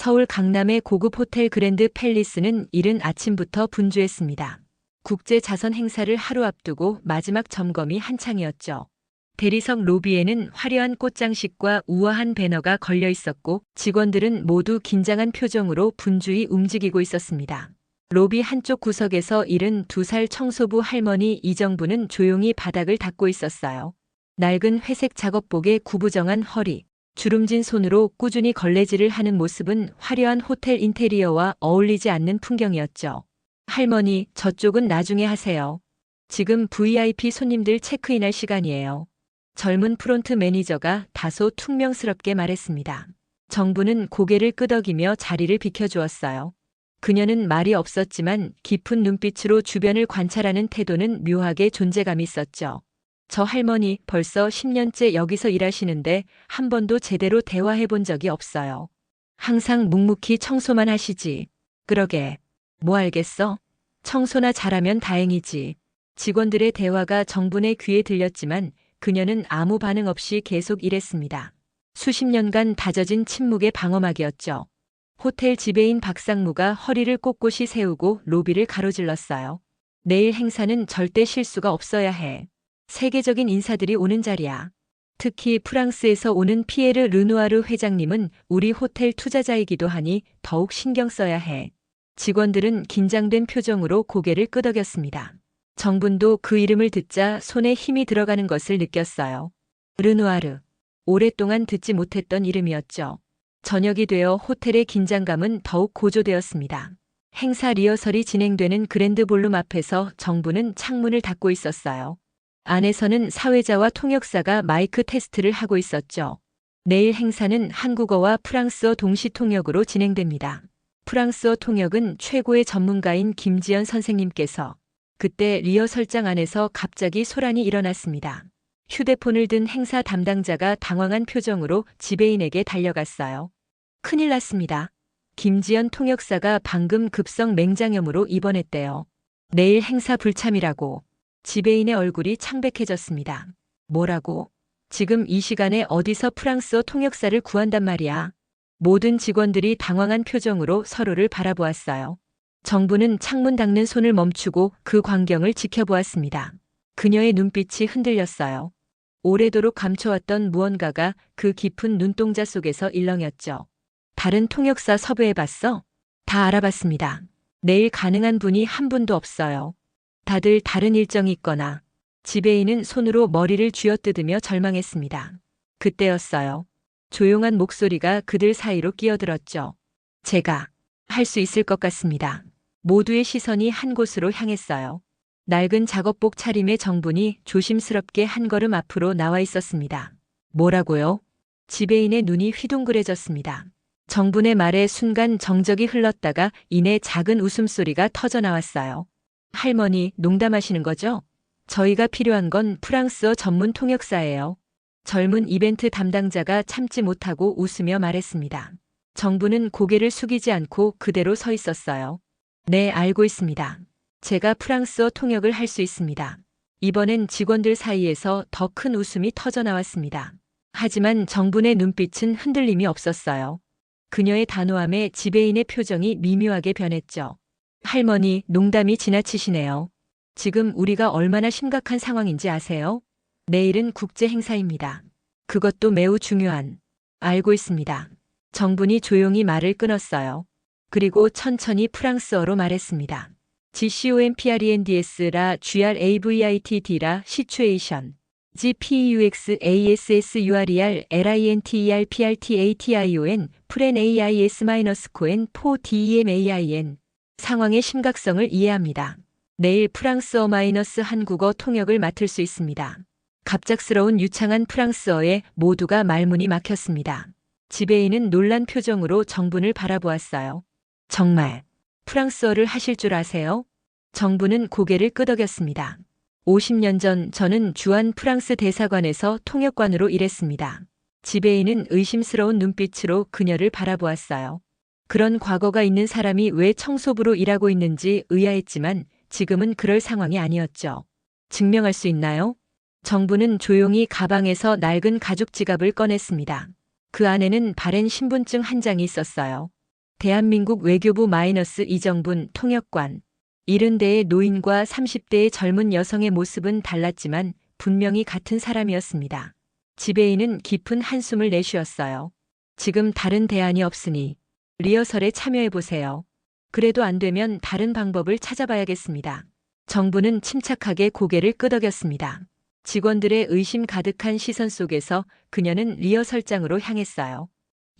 서울 강남의 고급 호텔 그랜드 팰리스는 이른 아침부터 분주했습니다. 국제 자선 행사를 하루 앞두고 마지막 점검이 한창이었죠. 대리석 로비에는 화려한 꽃장식과 우아한 배너가 걸려 있었고 직원들은 모두 긴장한 표정으로 분주히 움직이고 있었습니다. 로비 한쪽 구석에서 72살 청소부 할머니 이정부는 조용히 바닥을 닦고 있었어요. 낡은 회색 작업복에 구부정한 허리, 주름진 손으로 꾸준히 걸레질을 하는 모습은 화려한 호텔 인테리어와 어울리지 않는 풍경이었죠. 할머니, 저쪽은 나중에 하세요. 지금 VIP 손님들 체크인할 시간이에요. 젊은 프론트 매니저가 다소 퉁명스럽게 말했습니다. 정부는 고개를 끄덕이며 자리를 비켜주었어요. 그녀는 말이 없었지만 깊은 눈빛으로 주변을 관찰하는 태도는 묘하게 존재감이 있었죠. 저 할머니 벌써 10년째 여기서 일하시는데 한 번도 제대로 대화해 본 적이 없어요. 항상 묵묵히 청소만 하시지. 그러게. 뭐 알겠어? 청소나 잘하면 다행이지. 직원들의 대화가 정분의 귀에 들렸지만 그녀는 아무 반응 없이 계속 일했습니다. 수십 년간 다져진 침묵의 방어막이었죠. 호텔 지배인 박상무가 허리를 꼿꼿이 세우고 로비를 가로질렀어요. 내일 행사는 절대 실수가 없어야 해. 세계적인 인사들이 오는 자리야. 특히 프랑스에서 오는 피에르 르누아르 회장님은 우리 호텔 투자자이기도 하니 더욱 신경 써야 해. 직원들은 긴장된 표정으로 고개를 끄덕였습니다. 정분도 그 이름을 듣자 손에 힘이 들어가는 것을 느꼈어요. 르누아르. 오랫동안 듣지 못했던 이름이었죠. 저녁이 되어 호텔의 긴장감은 더욱 고조되었습니다. 행사 리허설이 진행되는 그랜드 볼룸 앞에서 정부는 창문을 닫고 있었어요. 안에서는 사회자와 통역사가 마이크 테스트를 하고 있었죠. 내일 행사는 한국어와 프랑스어 동시 통역으로 진행됩니다. 프랑스어 통역은 최고의 전문가인 김지연 선생님께서. 그때 리허설장 안에서 갑자기 소란이 일어났습니다. 휴대폰을 든 행사 담당자가 당황한 표정으로 지배인에게 달려갔어요. 큰일 났습니다. 김지연 통역사가 방금 급성 맹장염으로 입원했대요. 내일 행사 불참이라고. 지배인의 얼굴이 창백해졌습니다. 뭐라고? 지금 이 시간에 어디서 프랑스어 통역사를 구한단 말이야. 모든 직원들이 당황한 표정으로 서로를 바라보았어요. 정부는 창문 닦는 손을 멈추고 그 광경을 지켜보았습니다. 그녀의 눈빛이 흔들렸어요. 오래도록 감춰왔던 무언가가 그 깊은 눈동자 속에서 일렁였죠. 다른 통역사 섭외해봤어? 다 알아봤습니다. 내일 가능한 분이 한 분도 없어요. 다들 다른 일정이 있거나. 지배인은 손으로 머리를 쥐어뜯으며 절망했습니다. 그때였어요. 조용한 목소리가 그들 사이로 끼어들었죠. 제가 할 수 있을 것 같습니다. 모두의 시선이 한 곳으로 향했어요. 낡은 작업복 차림의 정분이 조심스럽게 한 걸음 앞으로 나와 있었습니다. 뭐라고요? 지배인의 눈이 휘둥그레졌습니다. 정분의 말에 순간 정적이 흘렀다가 이내 작은 웃음소리가 터져 나왔어요. 할머니, 농담하시는 거죠? 저희가 필요한 건 프랑스어 전문 통역사예요. 젊은 이벤트 담당자가 참지 못하고 웃으며 말했습니다. 정부는 고개를 숙이지 않고 그대로 서 있었어요. 네, 알고 있습니다. 제가 프랑스어 통역을 할 수 있습니다. 이번엔 직원들 사이에서 더 큰 웃음이 터져 나왔습니다. 하지만 정분의 눈빛은 흔들림이 없었어요. 그녀의 단호함에 지배인의 표정이 미묘하게 변했죠. 할머니, 농담이 지나치시네요. 지금 우리가 얼마나 심각한 상황인지 아세요? 내일은 국제 행사입니다. 그것도 매우 중요한. 알고 있습니다. 정분이 조용히 말을 끊었어요. 그리고 천천히 프랑스어로 말했습니다. GCOMPRENDS라 GRAVITD라 시츄에이션 GPUXASSURER LINTERPRTATION PRENAIS-CON 4DEMAIN 상황의 심각성을 이해합니다. 내일 프랑스어 마이너스 한국어 통역을 맡을 수 있습니다. 갑작스러운 유창한 프랑스어에 모두가 말문이 막혔습니다. 지배인은 놀란 표정으로 정분을 바라보았어요. 정말 프랑스어를 하실 줄 아세요? 정부는 고개를 끄덕였습니다. 50년 전 저는 주한 프랑스 대사관에서 통역관으로 일했습니다. 지배인은 의심스러운 눈빛으로 그녀를 바라보았어요. 그런 과거가 있는 사람이 왜 청소부로 일하고 있는지 의아했지만 지금은 그럴 상황이 아니었죠. 증명할 수 있나요? 정부는 조용히 가방에서 낡은 가죽 지갑을 꺼냈습니다. 그 안에는 바랜 신분증 한 장이 있었어요. 대한민국 외교부 이정분 통역관. 70대의 노인과 30대의 젊은 여성의 모습은 달랐지만 분명히 같은 사람이었습니다. 지배인은 깊은 한숨을 내쉬었어요. 지금 다른 대안이 없으니 리허설에 참여해보세요. 그래도 안 되면 다른 방법을 찾아봐야겠습니다. 정부는 침착하게 고개를 끄덕였습니다. 직원들의 의심 가득한 시선 속에서 그녀는 리허설장으로 향했어요.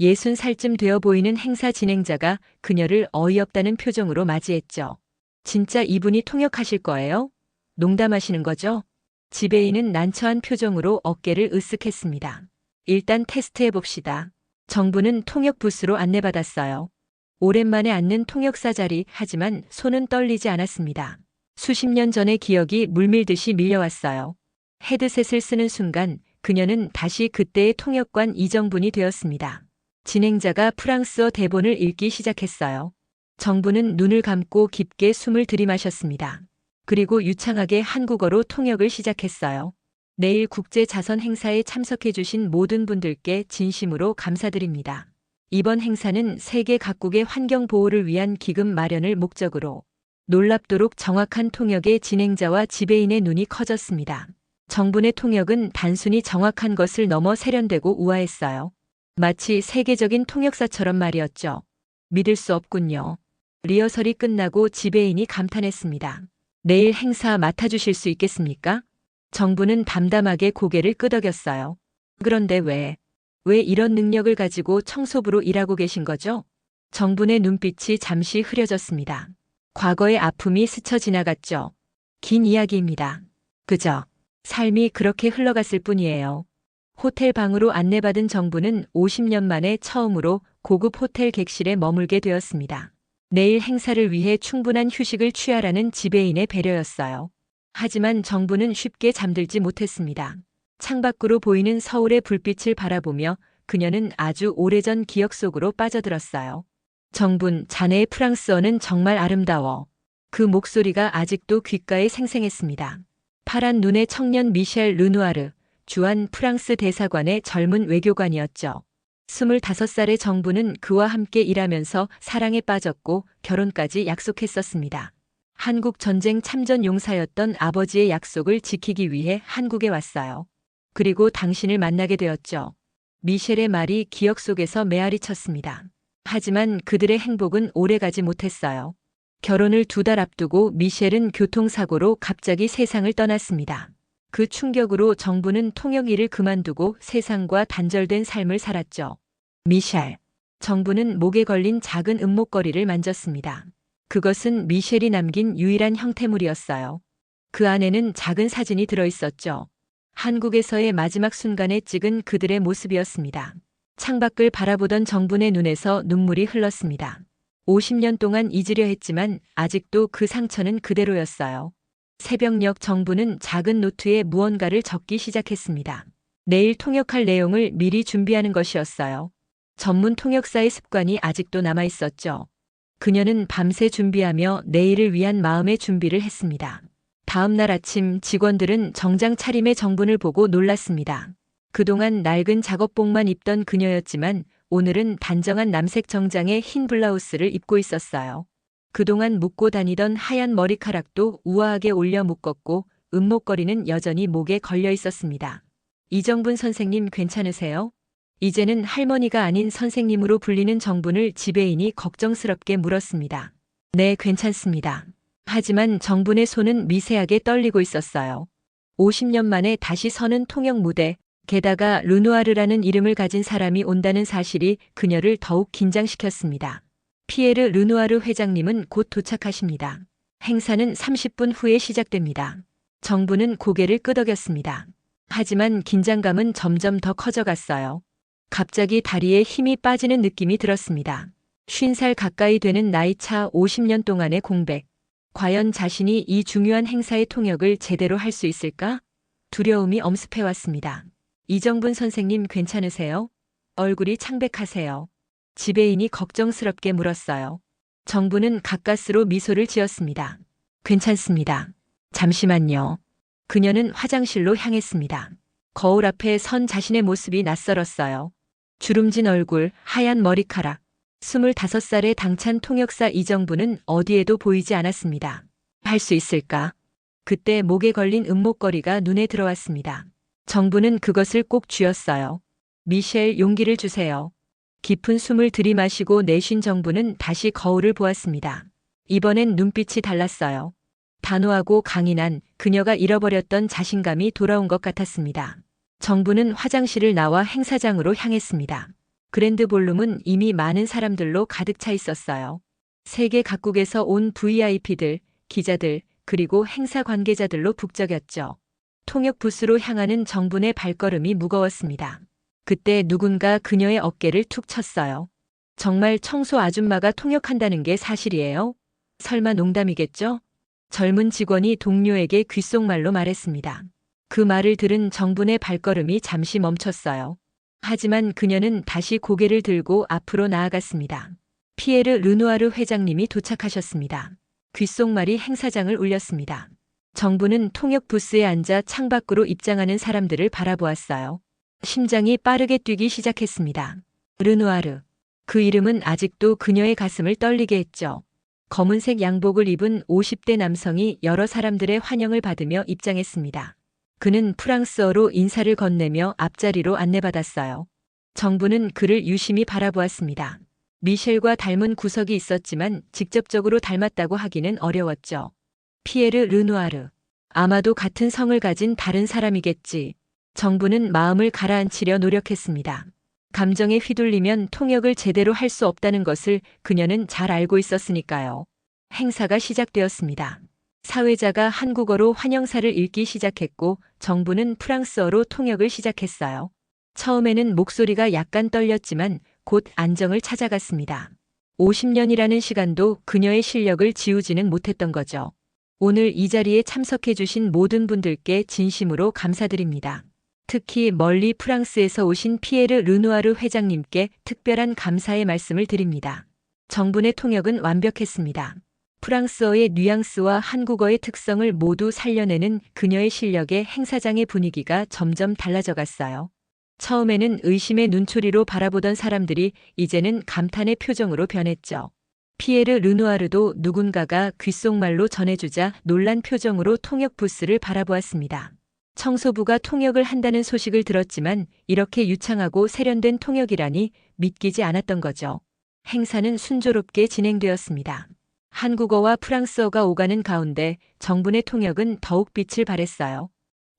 60살쯤 되어 보이는 행사 진행자가 그녀를 어이없다는 표정으로 맞이했죠. 진짜 이분이 통역하실 거예요? 농담하시는 거죠? 지배인은 난처한 표정으로 어깨를 으쓱했습니다. 일단 테스트해봅시다. 정부는 통역 부스로 안내받았어요. 오랜만에 앉는 통역사 자리, 하지만 손은 떨리지 않았습니다. 수십 년 전의 기억이 물밀듯이 밀려왔어요. 헤드셋을 쓰는 순간 그녀는 다시 그때의 통역관 이정분이 되었습니다. 진행자가 프랑스어 대본을 읽기 시작했어요. 정부는 눈을 감고 깊게 숨을 들이마셨습니다. 그리고 유창하게 한국어로 통역을 시작했어요. 내일 국제 자선 행사에 참석해 주신 모든 분들께 진심으로 감사드립니다. 이번 행사는 세계 각국의 환경 보호를 위한 기금 마련을 목적으로 놀랍도록 정확한 통역의 진행자와 지배인의 눈이 커졌습니다. 정분의 통역은 단순히 정확한 것을 넘어 세련되고 우아했어요. 마치 세계적인 통역사처럼 말이었죠. 믿을 수 없군요. 리허설이 끝나고 지배인이 감탄했습니다. 내일 행사 맡아주실 수 있겠습니까? 정부는 담담하게 고개를 끄덕였어요. 그런데 왜 이런 능력을 가지고 청소부로 일하고 계신 거죠? 정분의 눈빛이 잠시 흐려졌습니다. 과거의 아픔이 스쳐 지나갔죠. 긴 이야기입니다. 그저 삶이 그렇게 흘러갔을 뿐이에요. 호텔 방으로 안내받은 정부는 50년 만에 처음으로 고급 호텔 객실에 머물게 되었습니다. 내일 행사를 위해 충분한 휴식을 취하라는 지배인의 배려였어요. 하지만 정부는 쉽게 잠들지 못했습니다. 창밖으로 보이는 서울의 불빛을 바라보며 그녀는 아주 오래전 기억 속으로 빠져들었어요. 정분, 자네의 프랑스어는 정말 아름다워. 그 목소리가 아직도 귓가에 생생했습니다. 파란 눈의 청년 미셸 르누아르, 주한 프랑스 대사관의 젊은 외교관이었죠. 25살의 정부는 그와 함께 일하면서 사랑에 빠졌고 결혼까지 약속했었습니다. 한국 전쟁 참전 용사였던 아버지의 약속을 지키기 위해 한국에 왔어요. 그리고 당신을 만나게 되었죠. 미셸의 말이 기억 속에서 메아리 쳤습니다. 하지만 그들의 행복은 오래가지 못했어요. 결혼을 2달 앞두고 미셸은 교통사고로 갑자기 세상을 떠났습니다. 그 충격으로 정부는 통역 일을 그만두고 세상과 단절된 삶을 살았죠. 미셸. 정부는 목에 걸린 작은 은목걸이를 만졌습니다. 그것은 미셸이 남긴 유일한 형태물이었어요. 그 안에는 작은 사진이 들어있었죠. 한국에서의 마지막 순간에 찍은 그들의 모습이었습니다. 창밖을 바라보던 정분의 눈에서 눈물이 흘렀습니다. 50년 동안 잊으려 했지만 아직도 그 상처는 그대로였어요. 새벽녘 정부는 작은 노트에 무언가를 적기 시작했습니다. 내일 통역할 내용을 미리 준비하는 것이었어요. 전문 통역사의 습관이 아직도 남아 있었죠. 그녀는 밤새 준비하며 내일을 위한 마음의 준비를 했습니다. 다음 날 아침 직원들은 정장 차림의 정분을 보고 놀랐습니다. 그동안 낡은 작업복만 입던 그녀였지만 오늘은 단정한 남색 정장에 흰 블라우스를 입고 있었어요. 그동안 묶고 다니던 하얀 머리카락도 우아하게 올려 묶었고 은목걸이는 여전히 목에 걸려 있었습니다. 이정분 선생님 괜찮으세요? 이제는 할머니가 아닌 선생님으로 불리는 정분을 지배인이 걱정스럽게 물었습니다. 네, 괜찮습니다. 하지만 정분의 손은 미세하게 떨리고 있었어요. 50년 만에 다시 서는 통역 무대, 게다가 르누아르라는 이름을 가진 사람이 온다는 사실이 그녀를 더욱 긴장시켰습니다. 피에르 르누아르 회장님은 곧 도착하십니다. 행사는 30분 후에 시작됩니다. 정부는 고개를 끄덕였습니다. 하지만 긴장감은 점점 더 커져갔어요. 갑자기 다리에 힘이 빠지는 느낌이 들었습니다. 50살 가까이 되는 나이차 50년 동안의 공백. 과연 자신이 이 중요한 행사의 통역을 제대로 할 수 있을까? 두려움이 엄습해왔습니다. 이정분 선생님 괜찮으세요? 얼굴이 창백하세요. 지배인이 걱정스럽게 물었어요. 정부는 가까스로 미소를 지었습니다. 괜찮습니다. 잠시만요. 그녀는 화장실로 향했습니다. 거울 앞에 선 자신의 모습이 낯설었어요. 주름진 얼굴, 하얀 머리카락. 25살의 당찬 통역사 이정부는 어디에도 보이지 않았습니다. 할 수 있을까? 그때 목에 걸린 은목걸이가 눈에 들어왔습니다. 정부는 그것을 꼭 쥐었어요. 미셸, 용기를 주세요. 깊은 숨을 들이마시고 내쉰 정부는 다시 거울을 보았습니다. 이번엔 눈빛이 달랐어요. 단호하고 강인한 그녀가 잃어버렸던 자신감이 돌아온 것 같았습니다. 정부는 화장실을 나와 행사장으로 향했습니다. 그랜드 볼룸은 이미 많은 사람들로 가득 차 있었어요. 세계 각국에서 온 VIP들, 기자들, 그리고 행사 관계자들로 북적였죠. 통역 부스로 향하는 정분의 발걸음이 무거웠습니다. 그때 누군가 그녀의 어깨를 툭 쳤어요. 정말 청소 아줌마가 통역한다는 게 사실이에요? 설마 농담이겠죠? 젊은 직원이 동료에게 귓속말로 말했습니다. 그 말을 들은 정분의 발걸음이 잠시 멈췄어요. 하지만 그녀는 다시 고개를 들고 앞으로 나아갔습니다. 피에르 르누아르 회장님이 도착하셨습니다. 귓속말이 행사장을 울렸습니다. 정부는 통역 부스에 앉아 창밖으로 입장하는 사람들을 바라보았어요. 심장이 빠르게 뛰기 시작했습니다. 르누아르. 그 이름은 아직도 그녀의 가슴을 떨리게 했죠. 검은색 양복을 입은 50대 남성이 여러 사람들의 환영을 받으며 입장했습니다. 그는 프랑스어로 인사를 건네며 앞자리로 안내받았어요. 정부는 그를 유심히 바라보았습니다. 미셸과 닮은 구석이 있었지만 직접적으로 닮았다고 하기는 어려웠죠. 피에르 르누아르. 아마도 같은 성을 가진 다른 사람이겠지. 정부는 마음을 가라앉히려 노력했습니다. 감정에 휘둘리면 통역을 제대로 할 수 없다는 것을 그녀는 잘 알고 있었으니까요. 행사가 시작되었습니다. 사회자가 한국어로 환영사를 읽기 시작했고 정부는 프랑스어로 통역을 시작했어요. 처음에는 목소리가 약간 떨렸지만 곧 안정을 찾아갔습니다. 50년이라는 시간도 그녀의 실력을 지우지는 못했던 거죠. 오늘 이 자리에 참석해 주신 모든 분들께 진심으로 감사드립니다. 특히 멀리 프랑스에서 오신 피에르 르누아르 회장님께 특별한 감사의 말씀을 드립니다. 정분의 통역은 완벽했습니다. 프랑스어의 뉘앙스와 한국어의 특성을 모두 살려내는 그녀의 실력에 행사장의 분위기가 점점 달라져 갔어요. 처음에는 의심의 눈초리로 바라보던 사람들이 이제는 감탄의 표정으로 변했죠. 피에르 르누아르도 누군가가 귓속말로 전해주자 놀란 표정으로 통역 부스를 바라보았습니다. 청소부가 통역을 한다는 소식을 들었지만 이렇게 유창하고 세련된 통역이라니 믿기지 않았던 거죠. 행사는 순조롭게 진행되었습니다. 한국어와 프랑스어가 오가는 가운데 정분의 통역은 더욱 빛을 발했어요.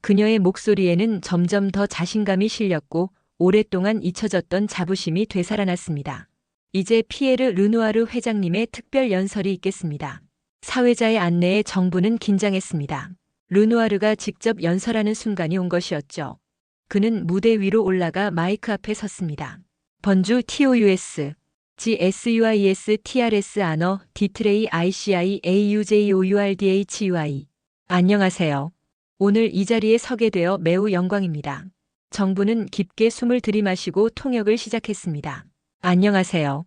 그녀의 목소리에는 점점 더 자신감이 실렸고 오랫동안 잊혀졌던 자부심이 되살아났습니다. 이제 피에르 르누아르 회장님의 특별 연설이 있겠습니다. 사회자의 안내에 정부는 긴장했습니다. 르누아르가 직접 연설하는 순간이 온 것이었죠. 그는 무대 위로 올라가 마이크 앞에 섰습니다. 번주 TOUS, GSUIS TRS 아너 디트레이 ICI AUJOURDHUI. 안녕하세요. 오늘 이 자리에 서게 되어 매우 영광입니다. 정부는 깊게 숨을 들이마시고 통역을 시작했습니다. 안녕하세요.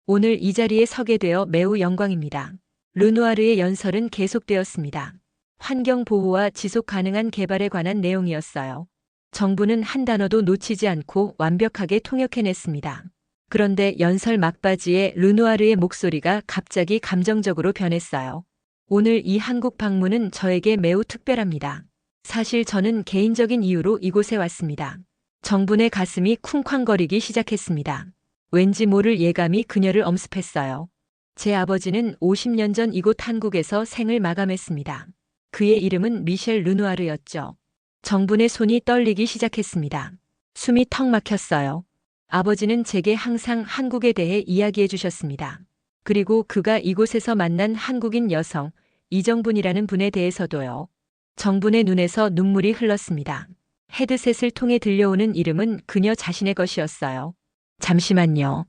오늘 이 자리에 서게 되어 매우 영광입니다. 르누아르의 연설은 계속되었습니다. 환경 보호와 지속 가능한 개발에 관한 내용이었어요. 정부는 한 단어도 놓치지 않고 완벽하게 통역해냈습니다. 그런데 연설 막바지에 르누아르의 목소리가 갑자기 감정적으로 변했어요. 오늘 이 한국 방문은 저에게 매우 특별합니다. 사실 저는 개인적인 이유로 이곳에 왔습니다. 정분의 가슴이 쿵쾅거리기 시작했습니다. 왠지 모를 예감이 그녀를 엄습했어요. 제 아버지는 50년 전 이곳 한국에서 생을 마감했습니다. 그의 이름은 미셸 르누아르였죠. 정분의 손이 떨리기 시작했습니다. 숨이 턱 막혔어요. 아버지는 제게 항상 한국에 대해 이야기해 주셨습니다. 그리고 그가 이곳에서 만난 한국인 여성, 이정분이라는 분에 대해서도요. 정분의 눈에서 눈물이 흘렀습니다. 헤드셋을 통해 들려오는 이름은 그녀 자신의 것이었어요. 잠시만요.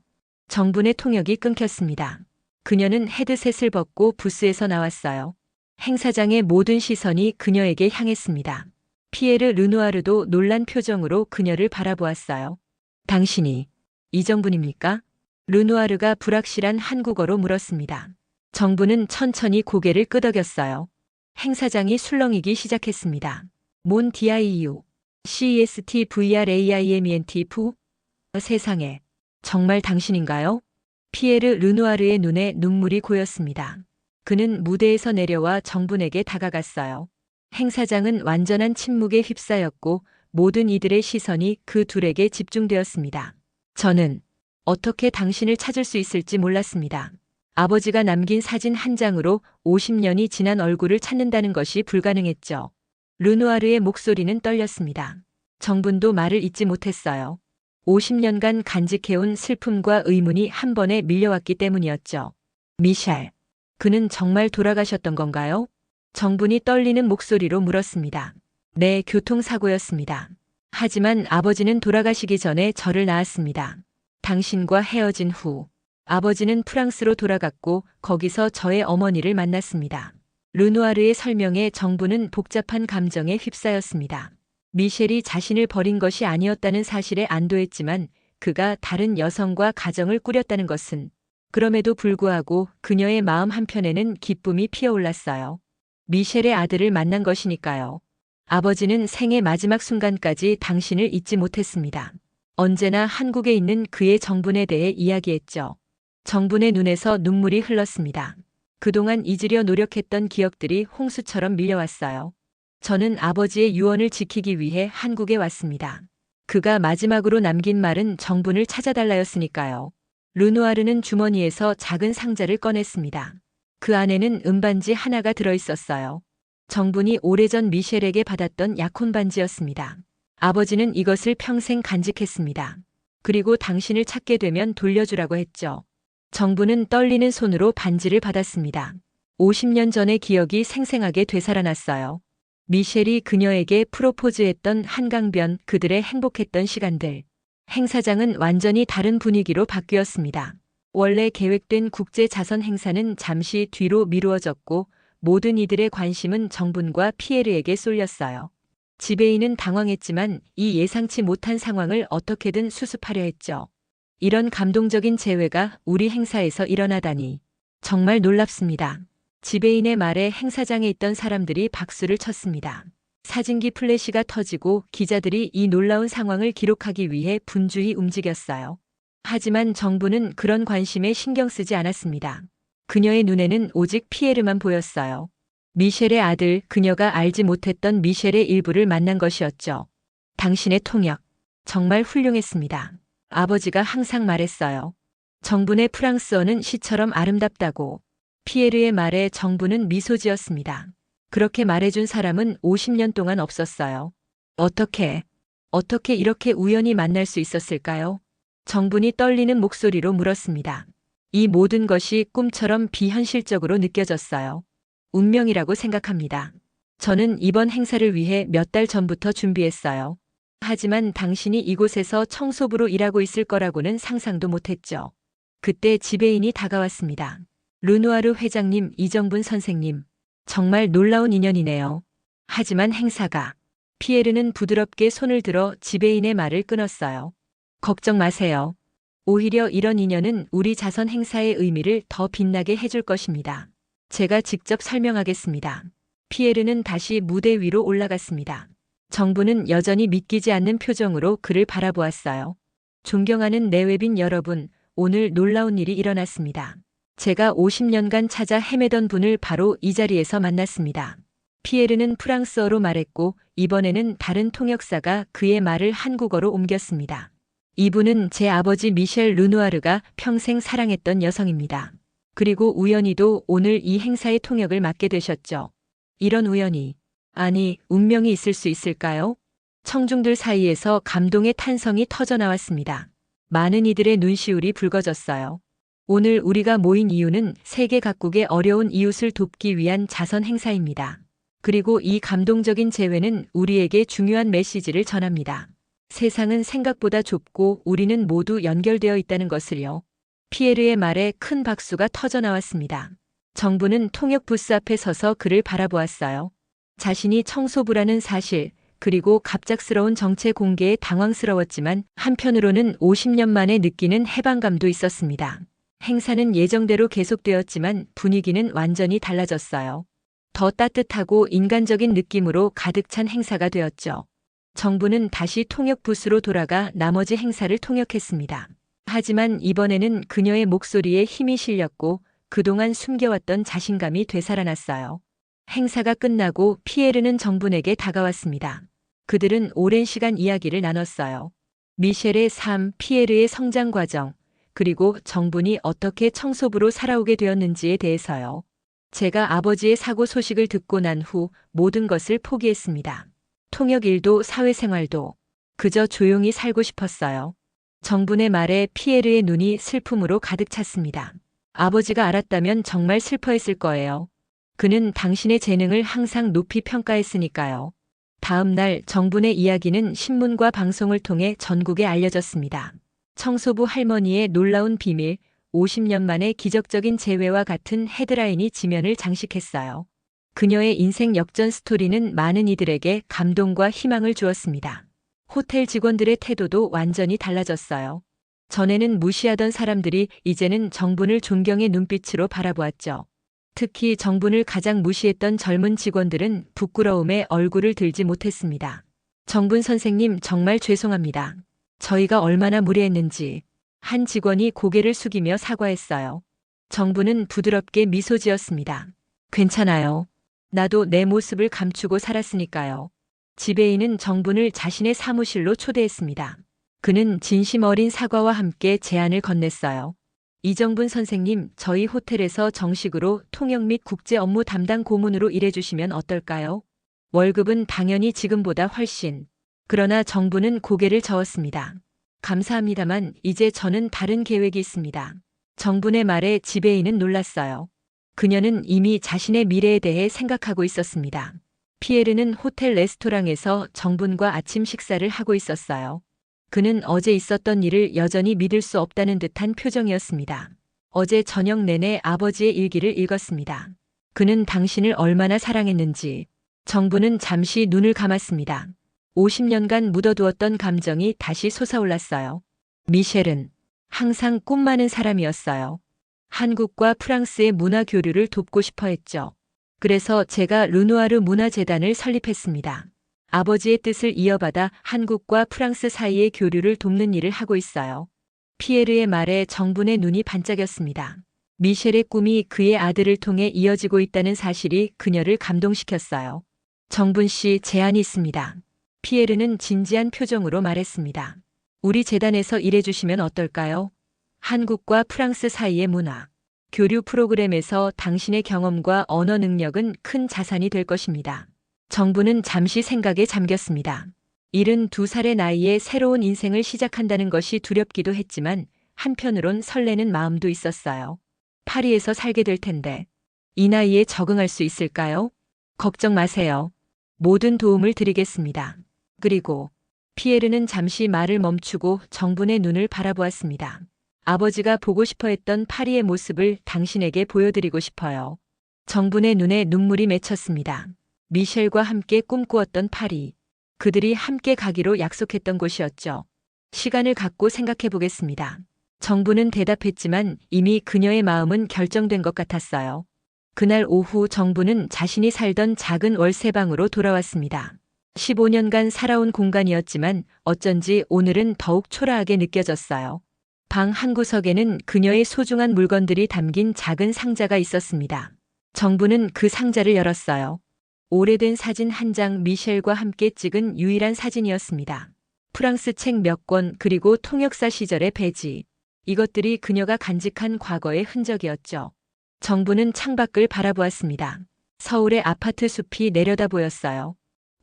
정분의 통역이 끊겼습니다. 그녀는 헤드셋을 벗고 부스에서 나왔어요. 행사장의 모든 시선이 그녀에게 향했습니다. 피에르 르누아르도 놀란 표정으로 그녀를 바라보았어요. 당신이 이정분입니까? 르누아르가 불확실한 한국어로 물었습니다. 정부는 천천히 고개를 끄덕였어요. 행사장이 술렁이기 시작했습니다. 몬 DIU, CEST VRAIMENT 푸? 세상에. 정말 당신인가요? 피에르 르누아르의 눈에 눈물이 고였습니다. 그는 무대에서 내려와 정분에게 다가갔어요. 행사장은 완전한 침묵에 휩싸였고 모든 이들의 시선이 그 둘에게 집중되었습니다. 저는 어떻게 당신을 찾을 수 있을지 몰랐습니다. 아버지가 남긴 사진 한 장으로 50년이 지난 얼굴을 찾는다는 것이 불가능했죠. 르누아르의 목소리는 떨렸습니다. 정분도 말을 잇지 못했어요. 50년간 간직해온 슬픔과 의문이 한 번에 밀려왔기 때문이었죠. 미셸, 그는 정말 돌아가셨던 건가요? 정분이 떨리는 목소리로 물었습니다. 네, 교통사고였습니다. 하지만 아버지는 돌아가시기 전에 저를 낳았습니다. 당신과 헤어진 후 아버지는 프랑스로 돌아갔고 거기서 저의 어머니를 만났습니다. 르누아르의 설명에 정부는 복잡한 감정에 휩싸였습니다. 미셸이 자신을 버린 것이 아니었다는 사실에 안도했지만 그가 다른 여성과 가정을 꾸렸다는 것은 그럼에도 불구하고 그녀의 마음 한편에는 기쁨이 피어올랐어요. 미셸의 아들을 만난 것이니까요. 아버지는 생의 마지막 순간까지 당신을 잊지 못했습니다. 언제나 한국에 있는 그의 정분에 대해 이야기했죠. 정분의 눈에서 눈물이 흘렀습니다. 그동안 잊으려 노력했던 기억들이 홍수처럼 밀려왔어요. 저는 아버지의 유언을 지키기 위해 한국에 왔습니다. 그가 마지막으로 남긴 말은 정분을 찾아달라였으니까요. 르누아르는 주머니에서 작은 상자를 꺼냈습니다. 그 안에는 은반지 하나가 들어있었어요. 정분이 오래전 미셸에게 받았던 약혼 반지였습니다. 아버지는 이것을 평생 간직했습니다. 그리고 당신을 찾게 되면 돌려주라고 했죠. 정분은 떨리는 손으로 반지를 받았습니다. 50년 전의 기억이 생생하게 되살아났어요. 미셸이 그녀에게 프로포즈했던 한강변, 그들의 행복했던 시간들. 행사장은 완전히 다른 분위기로 바뀌었습니다. 원래 계획된 국제 자선 행사는 잠시 뒤로 미루어졌고 모든 이들의 관심은 정분과 피에르에게 쏠렸어요. 지배인은 당황했지만 이 예상치 못한 상황을 어떻게든 수습하려 했죠. 이런 감동적인 재회가 우리 행사에서 일어나다니 정말 놀랍습니다. 지배인의 말에 행사장에 있던 사람들이 박수를 쳤습니다. 사진기 플래시가 터지고 기자들이 이 놀라운 상황을 기록하기 위해 분주히 움직였어요. 하지만 정부는 그런 관심에 신경 쓰지 않았습니다. 그녀의 눈에는 오직 피에르만 보였어요. 미셸의 아들, 그녀가 알지 못했던 미셸의 일부를 만난 것이었죠. 당신의 통역, 정말 훌륭했습니다. 아버지가 항상 말했어요. 정분의 프랑스어는 시처럼 아름답다고. 피에르의 말에 정부는 미소 지었습니다. 그렇게 말해준 사람은 50년 동안 없었어요. 어떻게 이렇게 우연히 만날 수 있었을까요? 정분이 떨리는 목소리로 물었습니다. 이 모든 것이 꿈처럼 비현실적으로 느껴졌어요. 운명이라고 생각합니다. 저는 이번 행사를 위해 몇 달 전부터 준비했어요. 하지만 당신이 이곳에서 청소부로 일하고 있을 거라고는 상상도 못했죠. 그때 지배인이 다가왔습니다. 르누아르 회장님, 이정분 선생님. 정말 놀라운 인연이네요. 하지만 행사가. 피에르는 부드럽게 손을 들어 지배인의 말을 끊었어요. 걱정 마세요. 오히려 이런 인연은 우리 자선 행사의 의미를 더 빛나게 해줄 것입니다. 제가 직접 설명하겠습니다. 피에르는 다시 무대 위로 올라갔습니다. 정부는 여전히 믿기지 않는 표정으로 그를 바라보았어요. 존경하는 내외빈 여러분, 오늘 놀라운 일이 일어났습니다. 제가 50년간 찾아 헤매던 분을 바로 이 자리에서 만났습니다. 피에르는 프랑스어로 말했고 이번에는 다른 통역사가 그의 말을 한국어로 옮겼습니다. 이분은 제 아버지 미셸 르누아르가 평생 사랑했던 여성입니다. 그리고 우연히도 오늘 이 행사의 통역을 맡게 되셨죠. 이런 우연이, 아니, 운명이 있을 수 있을까요? 청중들 사이에서 감동의 탄성이 터져나왔습니다. 많은 이들의 눈시울이 붉어졌어요. 오늘 우리가 모인 이유는 세계 각국의 어려운 이웃을 돕기 위한 자선 행사입니다. 그리고 이 감동적인 재회는 우리에게 중요한 메시지를 전합니다. 세상은 생각보다 좁고 우리는 모두 연결되어 있다는 것을요. 피에르의 말에 큰 박수가 터져나왔습니다. 정부는 통역 부스 앞에 서서 그를 바라보았어요. 자신이 청소부라는 사실, 그리고 갑작스러운 정체 공개에 당황스러웠지만 한편으로는 50년 만에 느끼는 해방감도 있었습니다. 행사는 예정대로 계속되었지만 분위기는 완전히 달라졌어요. 더 따뜻하고 인간적인 느낌으로 가득 찬 행사가 되었죠. 정부는 다시 통역 부스로 돌아가 나머지 행사를 통역했습니다. 하지만 이번에는 그녀의 목소리에 힘이 실렸고 그동안 숨겨왔던 자신감이 되살아났어요. 행사가 끝나고 피에르는 정분에게 다가왔습니다. 그들은 오랜 시간 이야기를 나눴어요. 미셸의 삶, 피에르의 성장 과정, 그리고 정분이 어떻게 청소부로 살아오게 되었는지에 대해서요. 제가 아버지의 사고 소식을 듣고 난 후 모든 것을 포기했습니다. 통역 일도 사회생활도 그저 조용히 살고 싶었어요. 정분의 말에 피에르의 눈이 슬픔으로 가득 찼습니다. 아버지가 알았다면 정말 슬퍼했을 거예요. 그는 당신의 재능을 항상 높이 평가했으니까요. 다음 날 정분의 이야기는 신문과 방송을 통해 전국에 알려졌습니다. 청소부 할머니의 놀라운 비밀, 50년 만의 기적적인 재회와 같은 헤드라인이 지면을 장식했어요. 그녀의 인생 역전 스토리는 많은 이들에게 감동과 희망을 주었습니다. 호텔 직원들의 태도도 완전히 달라졌어요. 전에는 무시하던 사람들이 이제는 정분을 존경의 눈빛으로 바라보았죠. 특히 정분을 가장 무시했던 젊은 직원들은 부끄러움에 얼굴을 들지 못했습니다. 정분 선생님, 정말 죄송합니다. 저희가 얼마나 무례했는지. 한 직원이 고개를 숙이며 사과했어요. 정분은 부드럽게 미소 지었습니다. 괜찮아요. 나도 내 모습을 감추고 살았으니까요. 지배인은 정분을 자신의 사무실로 초대했습니다. 그는 진심 어린 사과와 함께 제안을 건넸어요. 이정분 선생님, 저희 호텔에서 정식으로 통역 및 국제 업무 담당 고문으로 일해주시면 어떨까요? 월급은 당연히 지금보다 훨씬. 그러나 정분은 고개를 저었습니다. 감사합니다만 이제 저는 다른 계획이 있습니다. 정분의 말에 지배인은 놀랐어요. 그녀는 이미 자신의 미래에 대해 생각하고 있었습니다. 피에르는 호텔 레스토랑에서 정분과 아침 식사를 하고 있었어요. 그는 어제 있었던 일을 여전히 믿을 수 없다는 듯한 표정이었습니다. 어제 저녁 내내 아버지의 일기를 읽었습니다. 그는 당신을 얼마나 사랑했는지. 정분은 잠시 눈을 감았습니다. 50년간 묻어두었던 감정이 다시 솟아올랐어요. 미셸은 항상 꿈 많은 사람이었어요. 한국과 프랑스의 문화 교류를 돕고 싶어 했죠. 그래서 제가 르누아르 문화재단을 설립했습니다. 아버지의 뜻을 이어받아 한국과 프랑스 사이의 교류를 돕는 일을 하고 있어요. 피에르의 말에 정분의 눈이 반짝였습니다. 미셸의 꿈이 그의 아들을 통해 이어지고 있다는 사실이 그녀를 감동시켰어요. 정분 씨, 제안이 있습니다. 피에르는 진지한 표정으로 말했습니다. 우리 재단에서 일해주시면 어떨까요? 한국과 프랑스 사이의 문화, 교류 프로그램에서 당신의 경험과 언어 능력은 큰 자산이 될 것입니다. 정분은 잠시 생각에 잠겼습니다. 72살의 나이에 새로운 인생을 시작한다는 것이 두렵기도 했지만 한편으론 설레는 마음도 있었어요. 파리에서 살게 될 텐데 이 나이에 적응할 수 있을까요? 걱정 마세요. 모든 도움을 드리겠습니다. 그리고 피에르는 잠시 말을 멈추고 정분의 눈을 바라보았습니다. 아버지가 보고 싶어 했던 파리의 모습을 당신에게 보여드리고 싶어요. 정분의 눈에 눈물이 맺혔습니다. 미셸과 함께 꿈꾸었던 파리. 그들이 함께 가기로 약속했던 곳이었죠. 시간을 갖고 생각해 보겠습니다. 정분은 대답했지만 이미 그녀의 마음은 결정된 것 같았어요. 그날 오후 정분은 자신이 살던 작은 월세방으로 돌아왔습니다. 15년간 살아온 공간이었지만 어쩐지 오늘은 더욱 초라하게 느껴졌어요. 방 한 구석에는 그녀의 소중한 물건들이 담긴 작은 상자가 있었습니다. 정분은 그 상자를 열었어요. 오래된 사진 한 장, 미셸과 함께 찍은 유일한 사진이었습니다. 프랑스 책 몇 권, 그리고 통역사 시절의 배지. 이것들이 그녀가 간직한 과거의 흔적이었죠. 정분은 창밖을 바라보았습니다. 서울의 아파트 숲이 내려다 보였어요.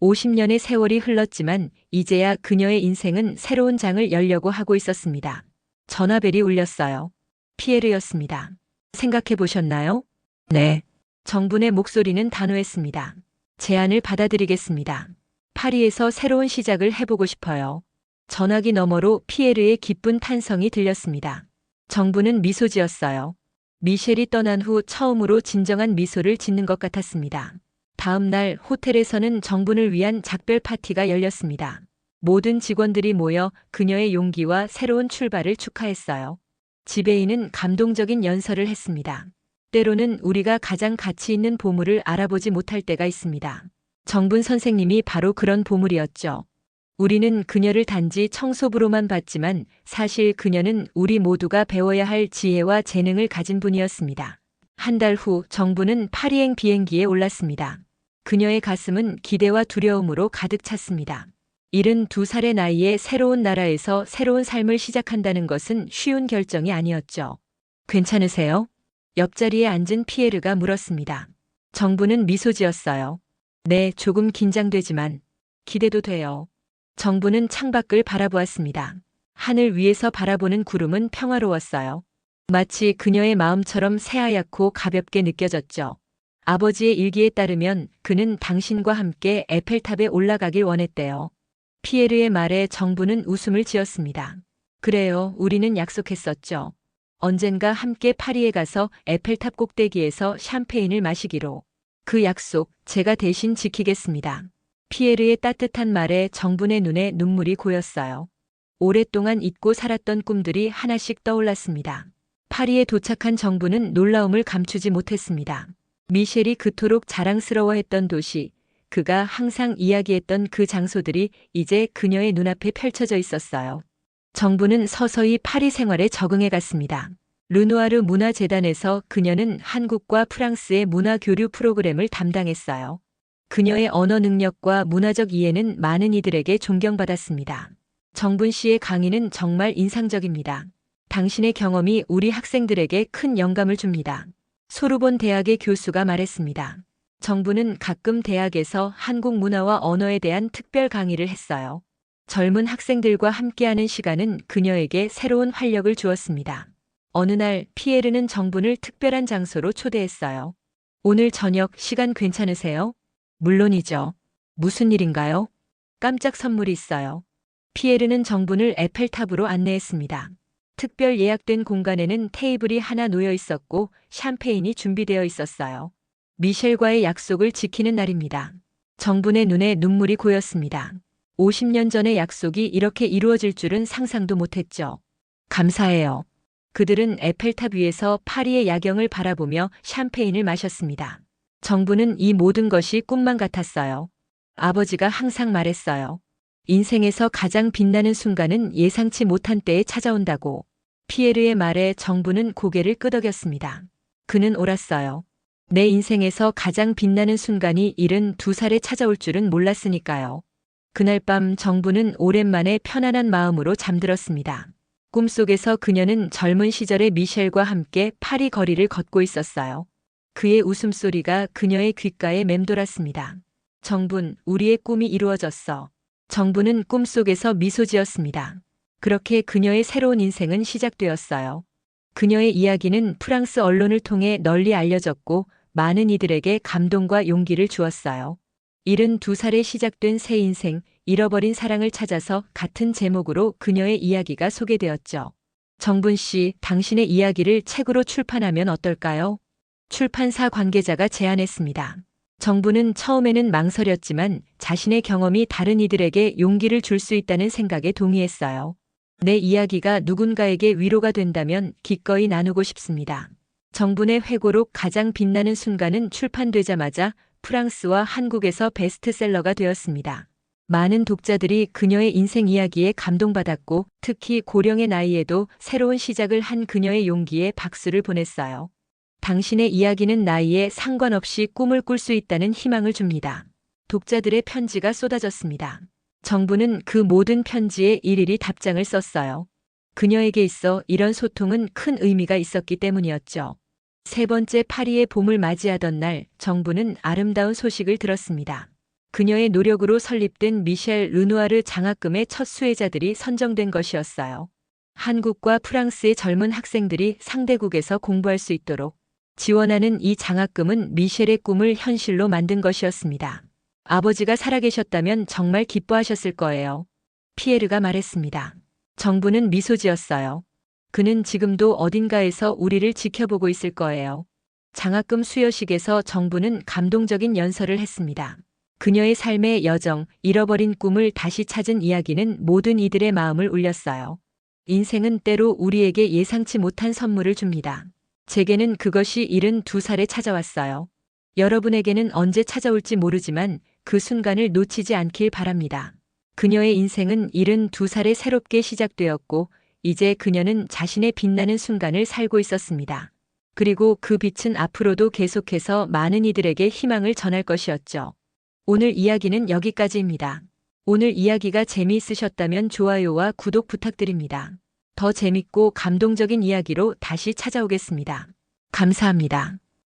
50년의 세월이 흘렀지만 이제야 그녀의 인생은 새로운 장을 열려고 하고 있었습니다. 전화벨이 울렸어요. 피에르였습니다. 생각해 보셨나요? 네. 정분의 목소리는 단호했습니다. 제안을 받아들이겠습니다. 파리에서 새로운 시작을 해보고 싶어요. 전화기 너머로 피에르의 기쁜 탄성이 들렸습니다. 정분은 미소 지었어요. 미셸이 떠난 후 처음으로 진정한 미소를 짓는 것 같았습니다. 다음 날 호텔에서는 정분을 위한 작별 파티가 열렸습니다. 모든 직원들이 모여 그녀의 용기와 새로운 출발을 축하했어요. 지배인은 감동적인 연설을 했습니다. 때로는 우리가 가장 가치 있는 보물을 알아보지 못할 때가 있습니다. 정분 선생님이 바로 그런 보물이었죠. 우리는 그녀를 단지 청소부로만 봤지만 사실 그녀는 우리 모두가 배워야 할 지혜와 재능을 가진 분이었습니다. 한 달 후 정부는 파리행 비행기에 올랐습니다. 그녀의 가슴은 기대와 두려움으로 가득 찼습니다. 72살의 나이에 새로운 나라에서 새로운 삶을 시작한다는 것은 쉬운 결정이 아니었죠. 괜찮으세요? 옆자리에 앉은 피에르가 물었습니다. 정부는 미소 지었어요. 네, 조금 긴장되지만 기대도 돼요. 정부는 창밖을 바라보았습니다. 하늘 위에서 바라보는 구름은 평화로웠어요. 마치 그녀의 마음처럼 새하얗고 가볍게 느껴졌죠. 아버지의 일기에 따르면 그는 당신과 함께 에펠탑에 올라가길 원했대요. 피에르의 말에 정부는 웃음을 지었습니다. 그래요, 우리는 약속했었죠. 언젠가 함께 파리에 가서 에펠탑 꼭대기에서 샴페인을 마시기로. 그 약속 제가 대신 지키겠습니다. 피에르의 따뜻한 말에 정분의 눈에 눈물이 고였어요. 오랫동안 잊고 살았던 꿈들이 하나씩 떠올랐습니다. 파리에 도착한 정부는 놀라움을 감추지 못했습니다. 미셸이 그토록 자랑스러워했던 도시, 그가 항상 이야기했던 그 장소들이 이제 그녀의 눈앞에 펼쳐져 있었어요. 정부는 서서히 파리 생활에 적응해 갔습니다. 르누아르 문화재단에서 그녀는 한국과 프랑스의 문화 교류 프로그램을 담당했어요. 그녀의 언어 능력과 문화적 이해는 많은 이들에게 존경받았습니다. 정분 씨의 강의는 정말 인상적입니다. 당신의 경험이 우리 학생들에게 큰 영감을 줍니다. 소르본 대학의 교수가 말했습니다. 정부는 가끔 대학에서 한국 문화와 언어에 대한 특별 강의를 했어요. 젊은 학생들과 함께하는 시간은 그녀에게 새로운 활력을 주었습니다. 어느 날 피에르는 정분을 특별한 장소로 초대했어요. 오늘 저녁 시간 괜찮으세요? 물론이죠. 무슨 일인가요? 깜짝 선물이 있어요. 피에르는 정분을 에펠탑으로 안내했습니다. 특별 예약된 공간에는 테이블이 하나 놓여 있었고 샴페인이 준비되어 있었어요. 미셸과의 약속을 지키는 날입니다. 정분의 눈에 눈물이 고였습니다. 50년 전의 약속이 이렇게 이루어질 줄은 상상도 못했죠. 감사해요. 그들은 에펠탑 위에서 파리의 야경을 바라보며 샴페인을 마셨습니다. 정부는 이 모든 것이 꿈만 같았어요. 아버지가 항상 말했어요. 인생에서 가장 빛나는 순간은 예상치 못한 때에 찾아온다고. 피에르의 말에 정부는 고개를 끄덕였습니다. 그는 옳았어요. 내 인생에서 가장 빛나는 순간이 72살에 찾아올 줄은 몰랐으니까요. 그날 밤 정부는 오랜만에 편안한 마음으로 잠들었습니다. 꿈속에서 그녀는 젊은 시절의 미셸과 함께 파리 거리를 걷고 있었어요. 그의 웃음소리가 그녀의 귓가에 맴돌았습니다. 정분, 우리의 꿈이 이루어졌어. 정부는 꿈속에서 미소 지었습니다. 그렇게 그녀의 새로운 인생은 시작되었어요. 그녀의 이야기는 프랑스 언론을 통해 널리 알려졌고 많은 이들에게 감동과 용기를 주었어요. 72살에 시작된 새 인생, 잃어버린 사랑을 찾아서 같은 제목으로 그녀의 이야기가 소개되었죠. 정분 씨, 당신의 이야기를 책으로 출판하면 어떨까요? 출판사 관계자가 제안했습니다. 정부는 처음에는 망설였지만 자신의 경험이 다른 이들에게 용기를 줄 수 있다는 생각에 동의했어요. 내 이야기가 누군가에게 위로가 된다면 기꺼이 나누고 싶습니다. 정분의 회고록 가장 빛나는 순간은 출판되자마자 프랑스와 한국에서 베스트셀러가 되었습니다. 많은 독자들이 그녀의 인생 이야기에 감동받았고 특히 고령의 나이에도 새로운 시작을 한 그녀의 용기에 박수를 보냈어요. 당신의 이야기는 나이에 상관없이 꿈을 꿀 수 있다는 희망을 줍니다. 독자들의 편지가 쏟아졌습니다. 정부는 그 모든 편지에 일일이 답장을 썼어요. 그녀에게 있어 이런 소통은 큰 의미가 있었기 때문이었죠. 세 번째 파리의 봄을 맞이하던 날 정부는 아름다운 소식을 들었습니다. 그녀의 노력으로 설립된 미셸 르누아르 장학금의 첫 수혜자들이 선정된 것이었어요. 한국과 프랑스의 젊은 학생들이 상대국에서 공부할 수 있도록 지원하는 이 장학금은 미셸의 꿈을 현실로 만든 것이었습니다. 아버지가 살아계셨다면 정말 기뻐하셨을 거예요. 피에르가 말했습니다. 정부는 미소 지었어요. 그는 지금도 어딘가에서 우리를 지켜보고 있을 거예요. 장학금 수여식에서 정부는 감동적인 연설을 했습니다. 그녀의 삶의 여정, 잃어버린 꿈을 다시 찾은 이야기는 모든 이들의 마음을 울렸어요. 인생은 때로 우리에게 예상치 못한 선물을 줍니다. 제게는 그것이 72살에 찾아왔어요. 여러분에게는 언제 찾아올지 모르지만 그 순간을 놓치지 않길 바랍니다. 그녀의 인생은 72살에 새롭게 시작되었고, 이제 그녀는 자신의 빛나는 순간을 살고 있었습니다. 그리고 그 빛은 앞으로도 계속해서 많은 이들에게 희망을 전할 것이었죠. 오늘 이야기는 여기까지입니다. 오늘 이야기가 재미있으셨다면 좋아요와 구독 부탁드립니다. 더 재밌고 감동적인 이야기로 다시 찾아오겠습니다. 감사합니다.